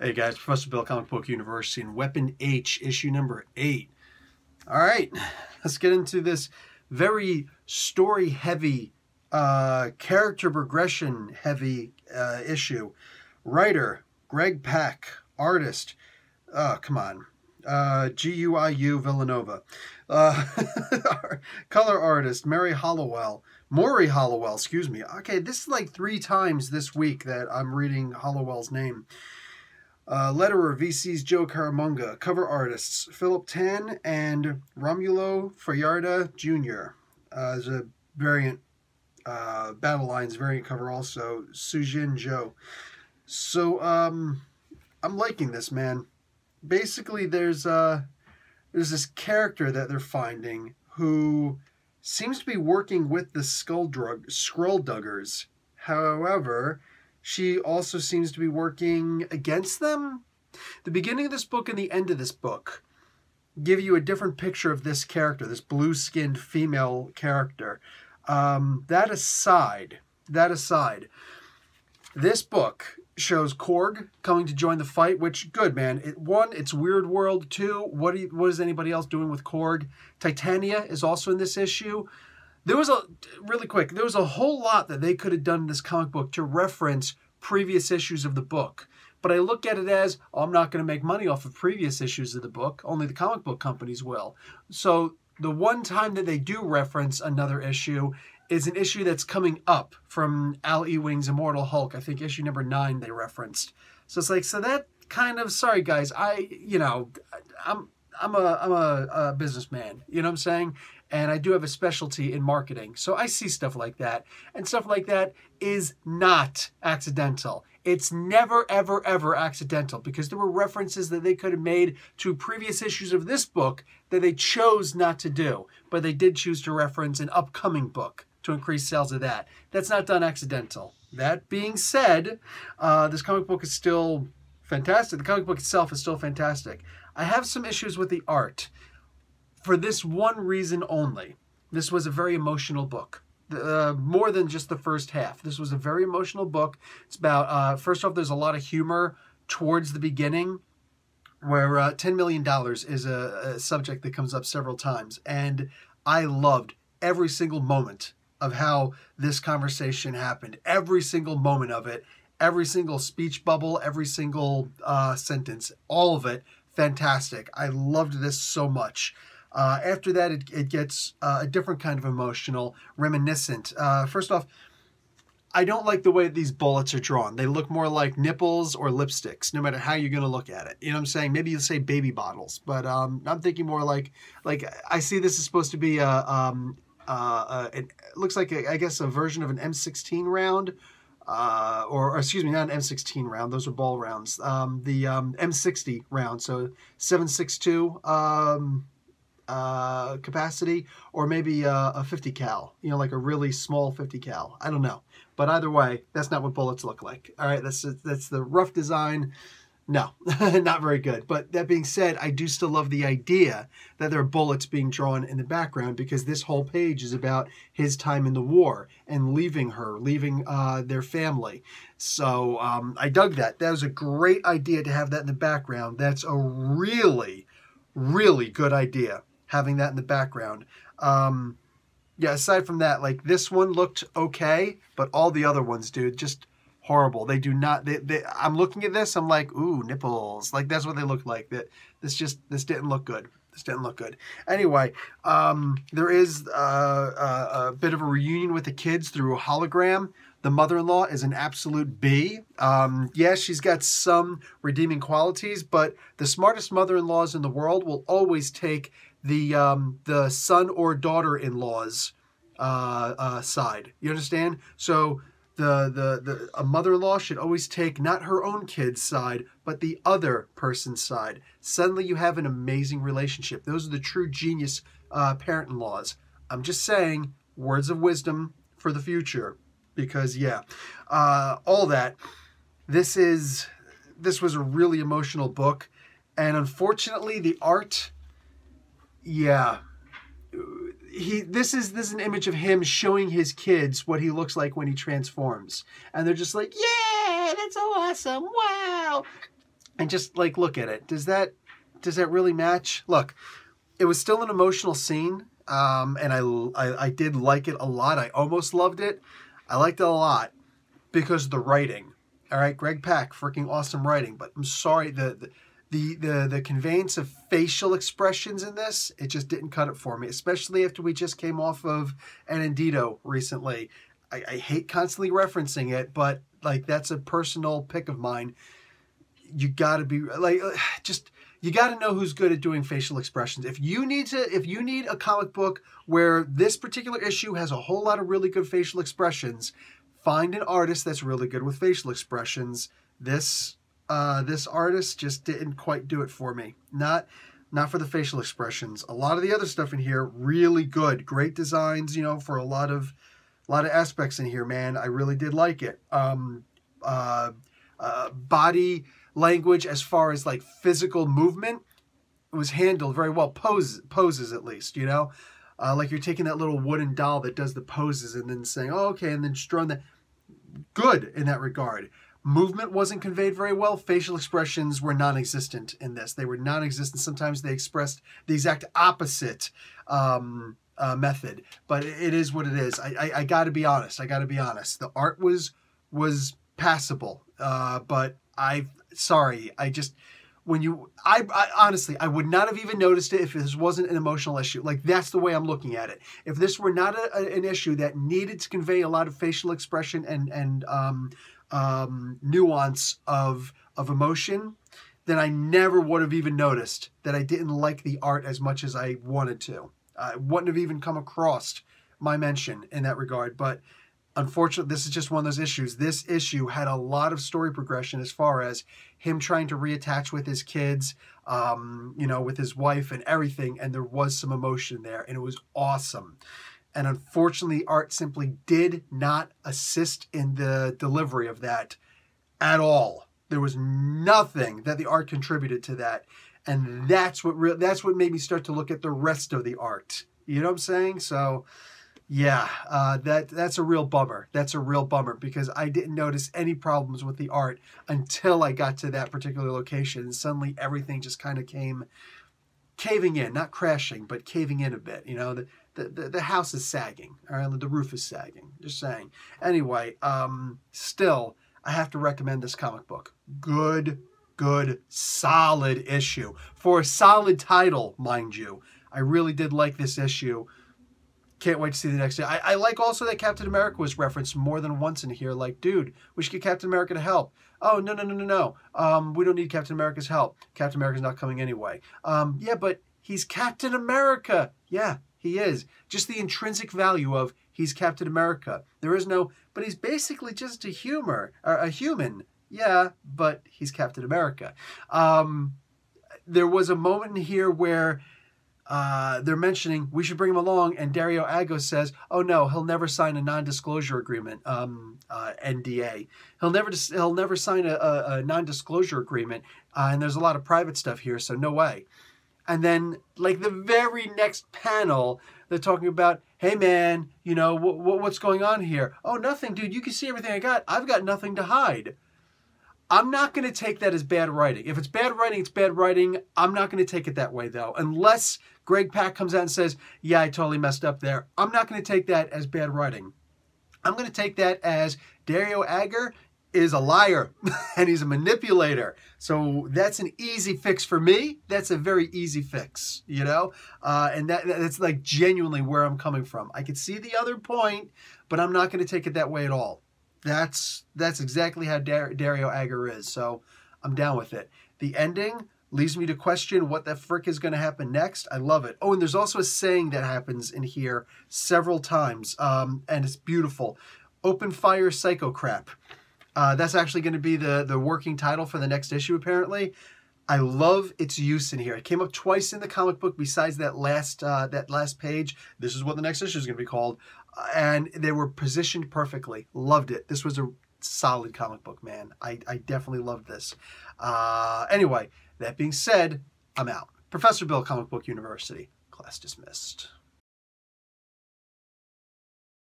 Hey guys, Professor Bill, Comic Book University, and Weapon H, issue number 8. All right, let's get into this very story-heavy, character progression-heavy issue. Writer, Greg Pak. Artist, come on, Guiu Villanova. Color artist, Maury Hollowell, excuse me. Okay, this is like 3 times this week that I'm reading Hollowell's name. Letterer, VC's Joe Caramunga. Cover artists, Philip Tan and Romulo Fajardo Jr. There's a variant, Battle Lines variant cover also, Sujin Joe. So, I'm liking this, man. Basically, there's this character that they're finding who seems to be working with the Skrullduggers. However, she also seems to be working against them. The beginning of this book and the end of this book give you a different picture of this character, this blue-skinned female character. That aside, this book shows Korg coming to join the fight, which, good, man. One, it's Weird World. 2, what is anybody else doing with Korg? Titania is also in this issue. There was a whole lot that they could have done in this comic book to reference previous issues of the book. But I look at it as, I'm not going to make money off of previous issues of the book. Only the comic book companies will. So the one time that they do reference another issue is an issue that's coming up from Al Ewing's Immortal Hulk. I think issue number 9 they referenced. So it's like, so that kind of, sorry guys, I'm a businessman, you know what I'm saying? And I do have a specialty in marketing. So I see stuff like that. And stuff like that is not accidental. It's never, ever, ever accidental, because there were references that they could have made to previous issues of this book that they chose not to do. But they did choose to reference an upcoming book to increase sales of that. That's not done accidental. That being said, this comic book is still fantastic. The comic book itself is still fantastic. I have some issues with the art. For this one reason only. This was a very emotional book. More than just the first half. This was a very emotional book. It's about, first off, there's a lot of humor towards the beginning, where $10 million is a subject that comes up several times. And I loved every single moment of how this conversation happened. Every single moment of it. Every single speech bubble. Every single sentence. All of it. Fantastic. I loved this so much. After that, it gets a different kind of emotional, reminiscent. First off, I don't like the way these bullets are drawn. They look more like nipples or lipsticks, no matter how you're going to look at it. You know what I'm saying? Maybe you'll say baby bottles, but I'm thinking more like I see this is supposed to be it looks like, I guess, a version of an M16 round. Or excuse me, not an M16 round. Those are ball rounds. The M60 round, so 7.62 capacity, or maybe a 50 cal, like a really small 50 cal. I don't know, but either way, that's not what bullets look like. All right, that's the rough design. No, not very good. But that being said, I do still love the idea that there are bullets being drawn in the background, because this whole page is about his time in the war and leaving their family. So I dug that. That was a great idea to have that in the background. That's a really, really good idea, having that in the background. Yeah, aside from that, like, this one looked okay, but all the other ones, dude, just horrible. They do not, I'm looking at this, I'm like, ooh, nipples. Like, that's what they look like. This didn't look good. This didn't look good. Anyway, there is a bit of a reunion with the kids through a hologram. The mother-in-law is an absolute B. Yeah, she's got some redeeming qualities, but the smartest mother-in-laws in the world will always take the son or daughter-in-law's side. You understand? So a mother-in-law should always take not her own kid's side, but the other person's side. Suddenly you have an amazing relationship. Those are the true genius parent-in-laws. I'm just saying, words of wisdom for the future. Because, yeah, all that. This was a really emotional book. And unfortunately, the art, yeah. This is an image of him showing his kids what he looks like when he transforms. And they're just like, yeah, that's so awesome. Wow. and just like look at it. Does that really match? Look, it was still an emotional scene, and I did like it a lot. I almost loved it. I liked it a lot because of the writing. All right, Greg Pak, freaking awesome writing. But I'm sorry, the conveyance of facial expressions in this, it just didn't cut it for me. Especially after we just came off of Anandito recently. I hate constantly referencing it, but like that's a personal pick of mine. You got to be like you got to know who's good at doing facial expressions. If you need a comic book where this particular issue has a whole lot of really good facial expressions, find an artist that's really good with facial expressions. This artist just didn't quite do it for me. Not for the facial expressions. A lot of the other stuff in here really good. Great designs, you know, for a lot of aspects in here, man. I really did like it. Body language as far as like physical movement was handled very well. Poses at least, you know, like you're taking that little wooden doll that does the poses and then saying, oh, okay, and then just drawing that. Good in that regard. Movement wasn't conveyed very well. Facial expressions were non-existent in this. They were non-existent. Sometimes they expressed the exact opposite method, but it is what it is. I got to be honest. The art was passable, but sorry. I honestly, I would not have even noticed it if this wasn't an emotional issue. Like, that's the way I'm looking at it. If this were not an issue that needed to convey a lot of facial expression and nuance of emotion, then I never would have even noticed that I didn't like the art as much as I wanted to. I wouldn't have even come across my mention in that regard. But unfortunately, this is just one of those issues. This issue had a lot of story progression as far as him trying to reattach with his kids, you know, with his wife and everything. And there was some emotion there, and it was awesome. And unfortunately, art simply did not assist in the delivery of that at all. There was nothing that the art contributed to that. And that's what made me start to look at the rest of the art. You know what I'm saying? So yeah, that's a real bummer. That's a real bummer because I didn't notice any problems with the art until I got to that particular location, and suddenly everything just kind of came caving in, not crashing, but caving in a bit. You know, the house is sagging, all right? The roof is sagging. Just saying. Anyway, still, I have to recommend this comic book. Good, solid issue for a solid title, mind you. I really did like this issue. Can't wait to see the next day. I like also that Captain America was referenced more than once in here. Like, dude, we should get Captain America to help. Oh, no. We don't need Captain America's help. Captain America's not coming anyway. Yeah, but he's Captain America. Yeah, he is. Just the intrinsic value of he's Captain America. There is no, but he's basically just a human. Yeah, but he's Captain America. There was a moment in here where they're mentioning we should bring him along, and Dario Agos says, "Oh no, he'll never sign a non-disclosure agreement, NDA. He'll never sign a non-disclosure agreement, and there's a lot of private stuff here, so no way." And then, like the very next panel, they're talking about, "Hey man, you know what's going on here? Oh, nothing, dude. You can see everything I got. I've got nothing to hide." I'm not going to take that as bad writing. If it's bad writing, it's bad writing. I'm not going to take it that way, though. Unless Greg Pak comes out and says, yeah, I totally messed up there. I'm not going to take that as bad writing. I'm going to take that as Dario Agger is a liar and he's a manipulator. So that's an easy fix for me. That's a very easy fix, you know? And that's like genuinely where I'm coming from. I could see the other point, but I'm not going to take it that way at all. That's exactly how Dario Agger is, so I'm down with it. The ending leaves me to question what the frick is going to happen next. I love it. Oh, and there's also a saying that happens in here several times, and it's beautiful. Open fire psycho crap. That's actually going to be the working title for the next issue, apparently. I love its use in here. It came up twice in the comic book besides that last page. This is what the next issue is going to be called. And they were positioned perfectly. Loved it. This was a solid comic book, man. I definitely loved this. Anyway, that being said, I'm out. Professor Bill, Comic Book University. Class dismissed.